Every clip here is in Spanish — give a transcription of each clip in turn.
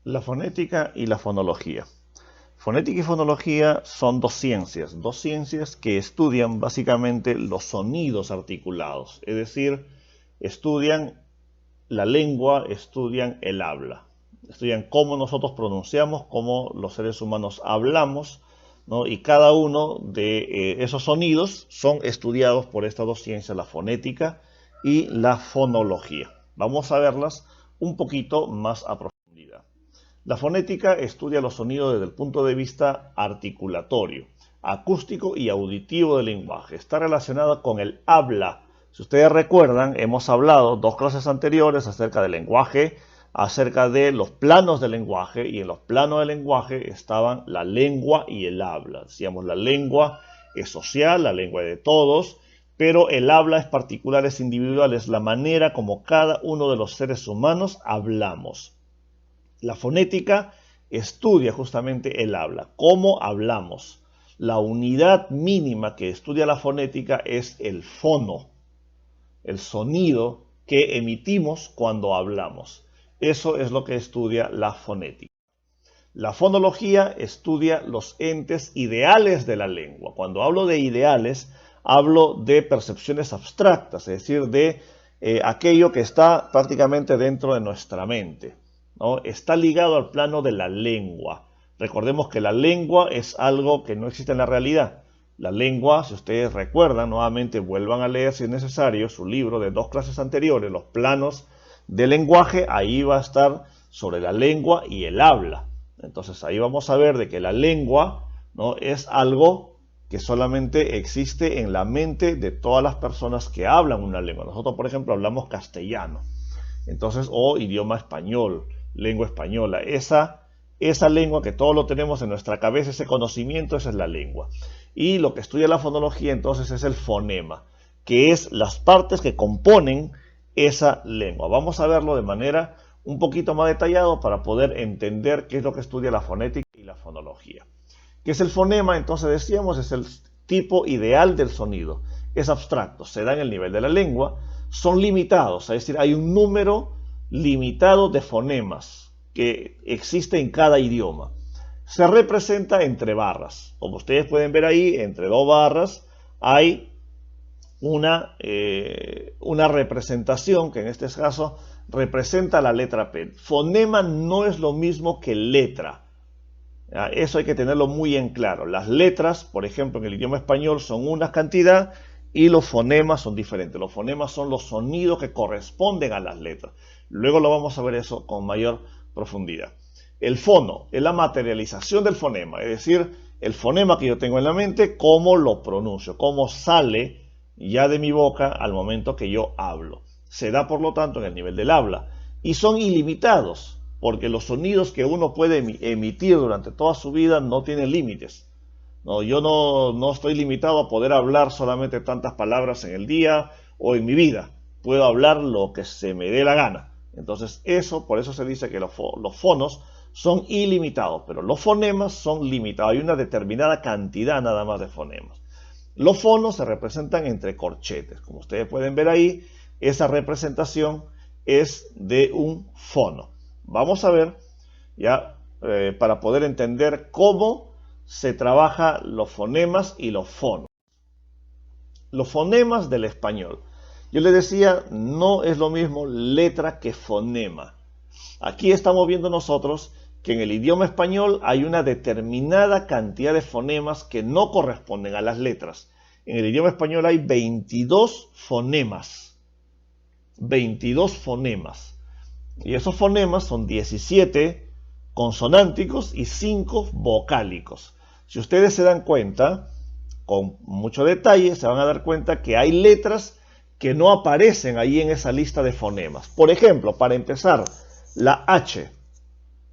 La fonética y la fonología. Fonética y fonología son dos ciencias que estudian básicamente los sonidos articulados, es decir, estudian la lengua, estudian el habla, estudian cómo nosotros pronunciamos, cómo los seres humanos hablamos, ¿no? Y cada uno de esos sonidos son estudiados por estas dos ciencias, la fonética y la fonología. Vamos a verlas un poquito más a profundidad. La fonética estudia los sonidos desde el punto de vista articulatorio, acústico y auditivo del lenguaje. Está relacionada con el habla. Si ustedes recuerdan, hemos hablado 2 clases anteriores acerca del lenguaje, acerca de los planos del lenguaje, y en los planos del lenguaje estaban la lengua y el habla. Decíamos, la lengua es social, la lengua es de todos, pero el habla es particular, es individual, es la manera como cada uno de los seres humanos hablamos. La fonética estudia justamente el habla, cómo hablamos. La unidad mínima que estudia la fonética es el fono, el sonido que emitimos cuando hablamos. Eso es lo que estudia la fonética. La fonología estudia los entes ideales de la lengua. Cuando hablo de ideales, hablo de percepciones abstractas, es decir, de aquello que está prácticamente dentro de nuestra mente, ¿no? Está ligado al plano de la lengua. Recordemos que la lengua es algo que no existe en la realidad. La lengua, si ustedes recuerdan, nuevamente vuelvan a leer si es necesario su libro de 2 clases anteriores, los planos del lenguaje, ahí va a estar sobre la lengua y el habla. Entonces ahí vamos a ver de que la lengua, ¿no?, es algo que solamente existe en la mente de todas las personas que hablan una lengua. Nosotros, por ejemplo, hablamos castellano, entonces, o idioma español, lengua española. Esa lengua que todos lo tenemos en nuestra cabeza, ese conocimiento, esa es la lengua. Y lo que estudia la fonología entonces es el fonema, que es las partes que componen esa lengua. Vamos a verlo de manera un poquito más detallado para poder entender qué es lo que estudia la fonética y la fonología. ¿Qué es el fonema? Entonces decíamos, es el tipo ideal del sonido. Es abstracto, se da en el nivel de la lengua, son limitados, es decir, hay un número limitado de fonemas que existe en cada idioma. Se representa entre barras. Como ustedes pueden ver ahí, entre 2 barras hay una representación que en este caso representa la letra P. Fonema no es lo mismo que letra. Eso hay que tenerlo muy en claro. Las letras, por ejemplo, en el idioma español son una cantidad y los fonemas son diferentes. Los fonemas son los sonidos que corresponden a las letras. Luego lo vamos a ver eso con mayor profundidad. El fono es la materialización del fonema, es decir, el fonema que yo tengo en la mente, cómo lo pronuncio, cómo sale ya de mi boca al momento que yo hablo. Se da, por lo tanto, en el nivel del habla. Y son ilimitados, porque los sonidos que uno puede emitir durante toda su vida no tienen límites. No, yo no estoy limitado a poder hablar solamente tantas palabras en el día o en mi vida. Puedo hablar lo que se me dé la gana. Entonces por eso se dice que los fonos son ilimitados, pero los fonemas son limitados. Hay una determinada cantidad nada más de fonemas. Los fonos se representan entre corchetes. Como ustedes pueden ver ahí, esa representación es de un fono. Vamos a ver ya para poder entender cómo se trabaja los fonemas y los fonos. Los fonemas del español. Yo les decía, no es lo mismo letra que fonema. Aquí estamos viendo nosotros que en el idioma español hay una determinada cantidad de fonemas que no corresponden a las letras. En el idioma español hay 22 fonemas. 22 fonemas. Y esos fonemas son 17 consonánticos y 5 vocálicos. Si ustedes se dan cuenta, con mucho detalle, se van a dar cuenta que hay letras que no aparecen ahí en esa lista de fonemas. Por ejemplo, para empezar, la H.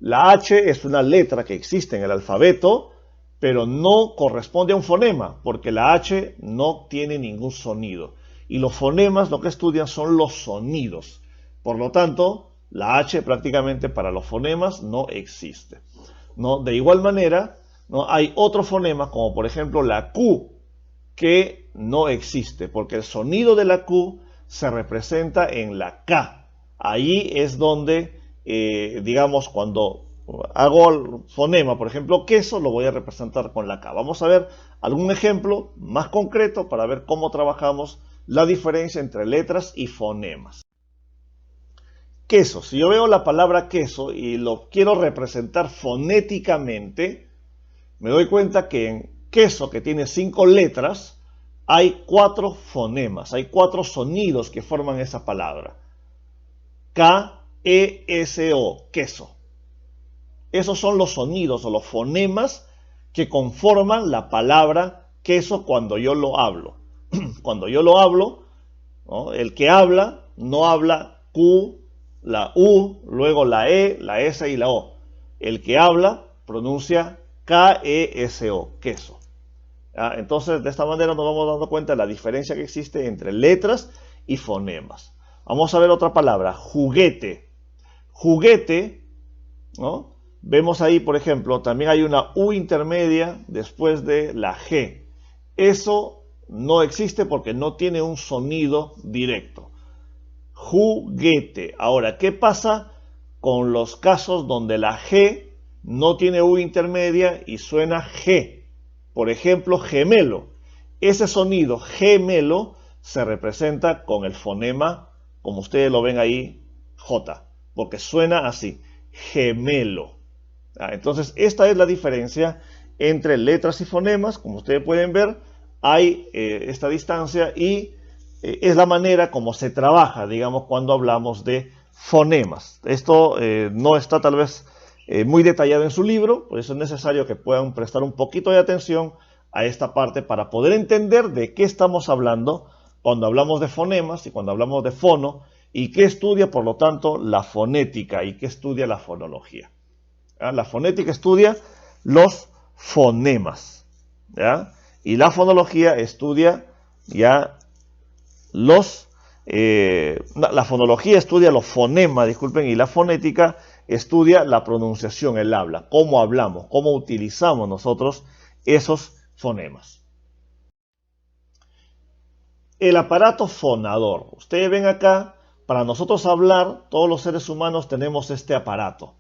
La H es una letra que existe en el alfabeto, pero no corresponde a un fonema, porque la H no tiene ningún sonido. Y los fonemas lo que estudian son los sonidos. Por lo tanto, la H prácticamente para los fonemas no existe, ¿no? De igual manera, ¿no?, hay otros fonemas, como por ejemplo la Q, que no existe, porque el sonido de la Q se representa en la K. Ahí es donde, digamos, cuando hago el fonema, por ejemplo, queso, lo voy a representar con la K. Vamos a ver algún ejemplo más concreto para ver cómo trabajamos la diferencia entre letras y fonemas. Queso, si yo veo la palabra queso y lo quiero representar fonéticamente, me doy cuenta que en queso, que tiene 5 letras, hay 4 fonemas, hay 4 sonidos que forman esa palabra. K-E-S-O, queso. Esos son los sonidos o los fonemas que conforman la palabra queso cuando yo lo hablo. Cuando yo lo hablo, ¿no? El que habla no habla Q, la U, luego la E, la S y la O. El que habla pronuncia K-E-S-O, queso. ¿Ya? Entonces, de esta manera nos vamos dando cuenta de la diferencia que existe entre letras y fonemas. Vamos a ver otra palabra, juguete. Juguete, ¿no? Vemos ahí, por ejemplo, también hay una U intermedia después de la G. Eso no existe porque no tiene un sonido directo. Juguete. Ahora, ¿qué pasa con los casos donde la G no tiene U intermedia y suena G? Por ejemplo, gemelo. Ese sonido gemelo se representa con el fonema, como ustedes lo ven ahí, J, porque suena así, gemelo. Entonces, esta es la diferencia entre letras y fonemas. Como ustedes pueden ver, hay esta distancia y es la manera como se trabaja, digamos, cuando hablamos de fonemas. Esto no está tal vez muy detallado en su libro, por eso es necesario que puedan prestar un poquito de atención a esta parte para poder entender de qué estamos hablando cuando hablamos de fonemas y cuando hablamos de fono, y qué estudia, por lo tanto, la fonética y qué estudia la fonología. ¿Ya? La fonética estudia los fonemas, ¿ya? Y la fonología estudia ya la fonología estudia los fonemas, disculpen, y la fonética estudia la pronunciación, el habla, cómo hablamos, cómo utilizamos nosotros esos fonemas. El aparato fonador. Ustedes ven acá, para nosotros hablar, todos los seres humanos tenemos este aparato.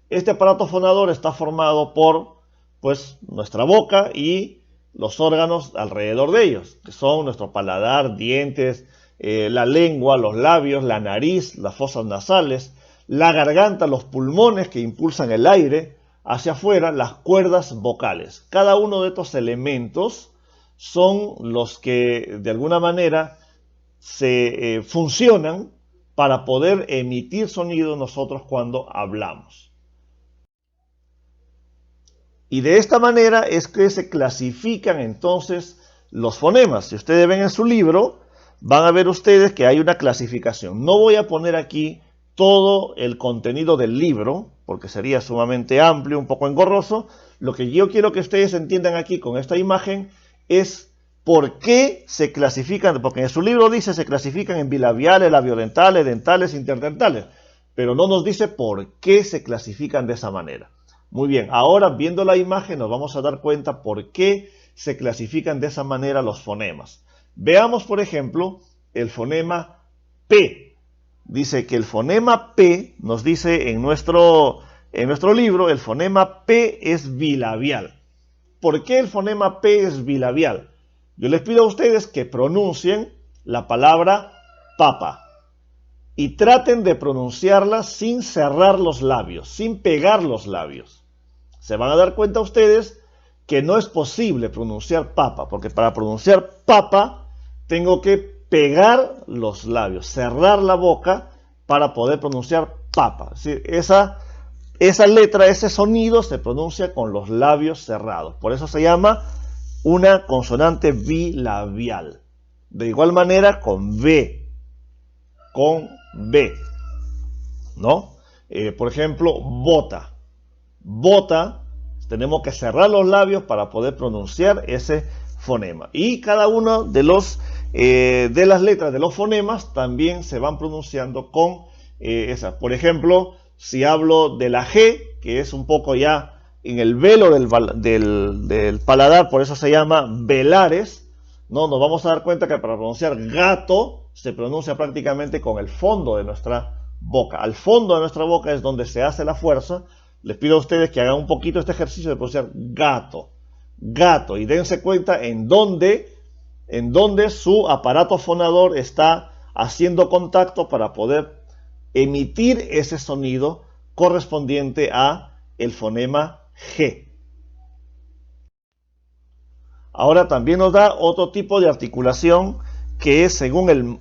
Este aparato fonador está formado por, pues, nuestra boca y los órganos alrededor de ellos, que son nuestro paladar, dientes, la lengua, los labios, la nariz, las fosas nasales, la garganta, los pulmones que impulsan el aire hacia afuera, las cuerdas vocales. Cada uno de estos elementos son los que de alguna manera se funcionan para poder emitir sonido nosotros cuando hablamos. Y de esta manera es que se clasifican entonces los fonemas. Si ustedes ven en su libro, van a ver ustedes que hay una clasificación. No voy a poner aquí todo el contenido del libro, porque sería sumamente amplio, un poco engorroso. Lo que yo quiero que ustedes entiendan aquí con esta imagen es por qué se clasifican, porque en su libro dice se clasifican en bilabiales, labiodentales, dentales, interdentales, pero no nos dice por qué se clasifican de esa manera. Muy bien, ahora viendo la imagen nos vamos a dar cuenta por qué se clasifican de esa manera los fonemas. Veamos, por ejemplo, el fonema P. Dice que el fonema P, nos dice en nuestro libro, el fonema P es bilabial. ¿Por qué el fonema P es bilabial? Yo les pido a ustedes que pronuncien la palabra papa y traten de pronunciarla sin cerrar los labios, sin pegar los labios. Se van a dar cuenta ustedes que no es posible pronunciar papa, porque para pronunciar papa tengo que pegar los labios, cerrar la boca para poder pronunciar papa. Es decir, esa letra, ese sonido se pronuncia con los labios cerrados. Por eso se llama una consonante bilabial. De igual manera con B, ¿no? Por ejemplo, bota. Bota, tenemos que cerrar los labios para poder pronunciar ese fonema. Y cada uno de las letras de los fonemas también se van pronunciando con esa. Por ejemplo, si hablo de la G, que es un poco ya en el velo del paladar, por eso se llama velares, ¿no? Nos vamos a dar cuenta que para pronunciar gato se pronuncia prácticamente con el fondo de nuestra boca. Al fondo de nuestra boca es donde se hace la fuerza les pido a ustedes que hagan un poquito este ejercicio de pronunciar gato, gato, y dense cuenta en dónde su aparato fonador está haciendo contacto para poder emitir ese sonido correspondiente a el fonema G. Ahora también nos da otro tipo de articulación que es según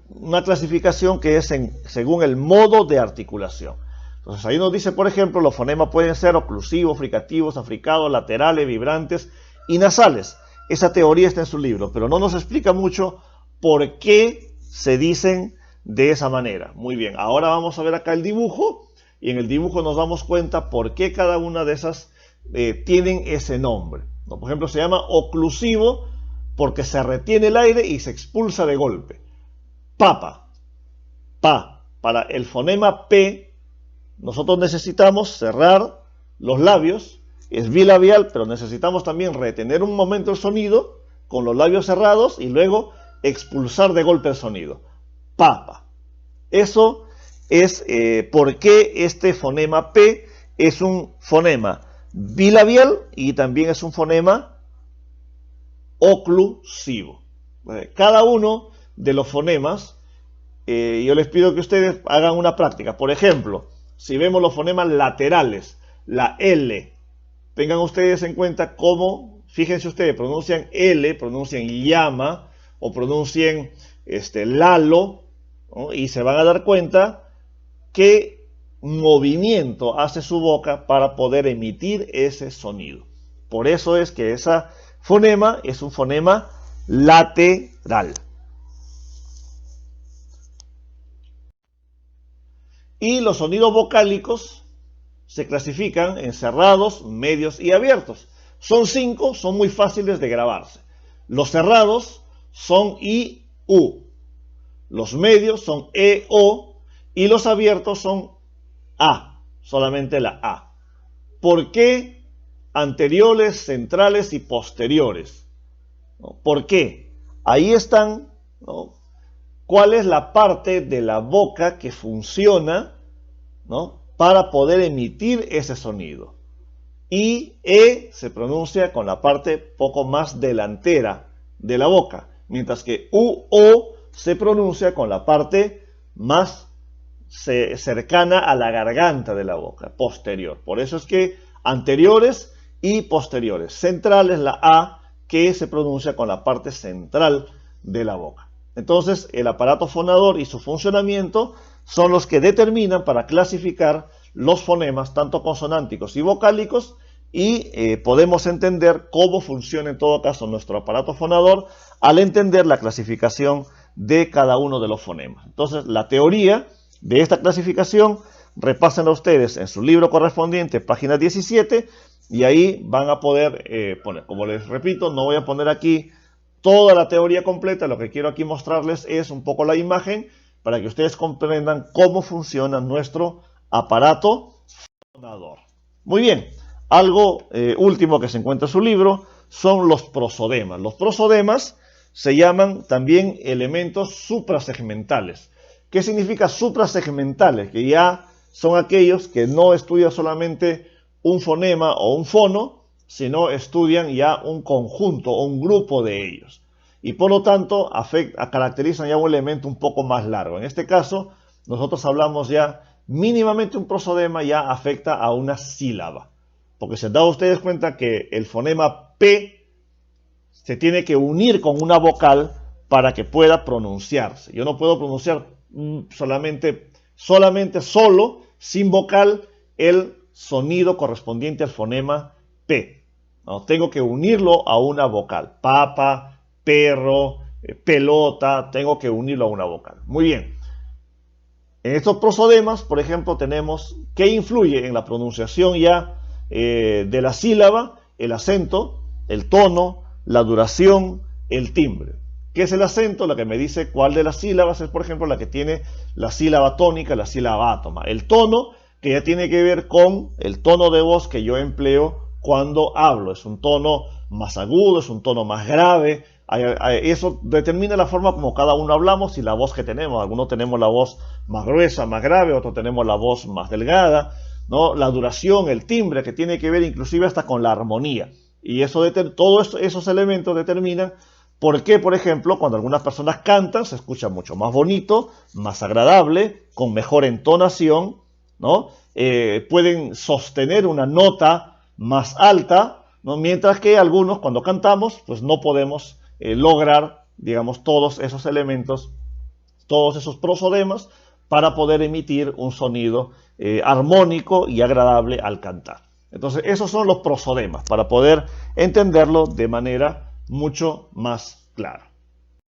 una clasificación que es según el modo de articulación. Entonces ahí nos dice, por ejemplo, los fonemas pueden ser oclusivos, fricativos, africados, laterales, vibrantes y nasales. Esa teoría está en su libro, pero no nos explica mucho por qué se dicen de esa manera. Muy bien, ahora vamos a ver acá el dibujo, y en el dibujo nos damos cuenta por qué cada una de esas tienen ese nombre. ¿No? Por ejemplo, se llama oclusivo porque se retiene el aire y se expulsa de golpe. Papa, pa. Para el fonema P, nosotros necesitamos cerrar los labios, es bilabial, pero necesitamos también retener un momento el sonido con los labios cerrados y luego expulsar de golpe el sonido. Papa. Eso es por qué este fonema P es un fonema bilabial y también es un fonema oclusivo. Cada uno de los fonemas, yo les pido que ustedes hagan una práctica. Por ejemplo, si vemos los fonemas laterales, la L, tengan ustedes en cuenta cómo, fíjense ustedes, pronuncian L, pronuncian llama o pronuncian Lalo, ¿no? Y se van a dar cuenta qué movimiento hace su boca para poder emitir ese sonido. Por eso es que ese fonema es un fonema lateral. Y los sonidos vocálicos se clasifican en cerrados, medios y abiertos. Son 5, son muy fáciles de grabarse. Los cerrados son I, U. Los medios son E, O. Y los abiertos son A, solamente la A. ¿Por qué anteriores, centrales y posteriores? ¿No? ¿Por qué? Ahí están, ¿no? ¿Cuál es la parte de la boca que funciona, ¿no? para poder emitir ese sonido? Y E se pronuncia con la parte poco más delantera de la boca, mientras que U, O se pronuncia con la parte más cercana a la garganta de la boca, posterior. Por eso es que anteriores y posteriores. Central es la A, que se pronuncia con la parte central de la boca. Entonces, el aparato fonador y su funcionamiento son los que determinan para clasificar los fonemas, tanto consonánticos y vocálicos, y podemos entender cómo funciona en todo caso nuestro aparato fonador al entender la clasificación de cada uno de los fonemas. Entonces, la teoría de esta clasificación, repásenla ustedes en su libro correspondiente, página 17, y ahí van a poder poner, como les repito, no voy a poner aquí toda la teoría completa, lo que quiero aquí mostrarles es un poco la imagen para que ustedes comprendan cómo funciona nuestro aparato fonador. Muy bien, algo último que se encuentra en su libro son los prosodemas. Los prosodemas se llaman también elementos suprasegmentales. ¿Qué significa suprasegmentales? Que ya son aquellos que no estudian solamente un fonema o un fono, sino estudian ya un conjunto o un grupo de ellos. Y por lo tanto caracterizan ya un elemento un poco más largo. En este caso, nosotros hablamos ya mínimamente un prosodema ya afecta a una sílaba. Porque se han dado ustedes cuenta que el fonema P se tiene que unir con una vocal para que pueda pronunciarse. Yo no puedo pronunciar solo, sin vocal, el sonido correspondiente al fonema P. ¿No? Tengo que unirlo a una vocal. Papa, perro, pelota, tengo que unirlo a una vocal. Muy bien. En estos prosodemas, por ejemplo, tenemos que influye en la pronunciación ya de la sílaba, el acento, el tono, la duración, el timbre. ¿Qué es el acento? Lo que me dice cuál de las sílabas es, por ejemplo, la que tiene la sílaba tónica, la sílaba átoma. El tono, que ya tiene que ver con el tono de voz que yo empleo cuando hablo. Es un tono más agudo, es un tono más grave. Eso determina la forma como cada uno hablamos y la voz que tenemos. Algunos tenemos la voz más gruesa, más grave, otros tenemos la voz más delgada. ¿no? La duración, el timbre, que tiene que ver inclusive hasta con la armonía. Y todos esos elementos determinan por qué, por ejemplo, cuando algunas personas cantan se escucha mucho más bonito, más agradable, con mejor entonación, ¿no? Pueden sostener una nota más alta, ¿no? Mientras que algunos cuando cantamos pues no podemos lograr, digamos, todos esos elementos, todos esos prosodemas para poder emitir un sonido armónico y agradable al cantar. Entonces esos son los prosodemas para poder entenderlo de manera mucho más clara.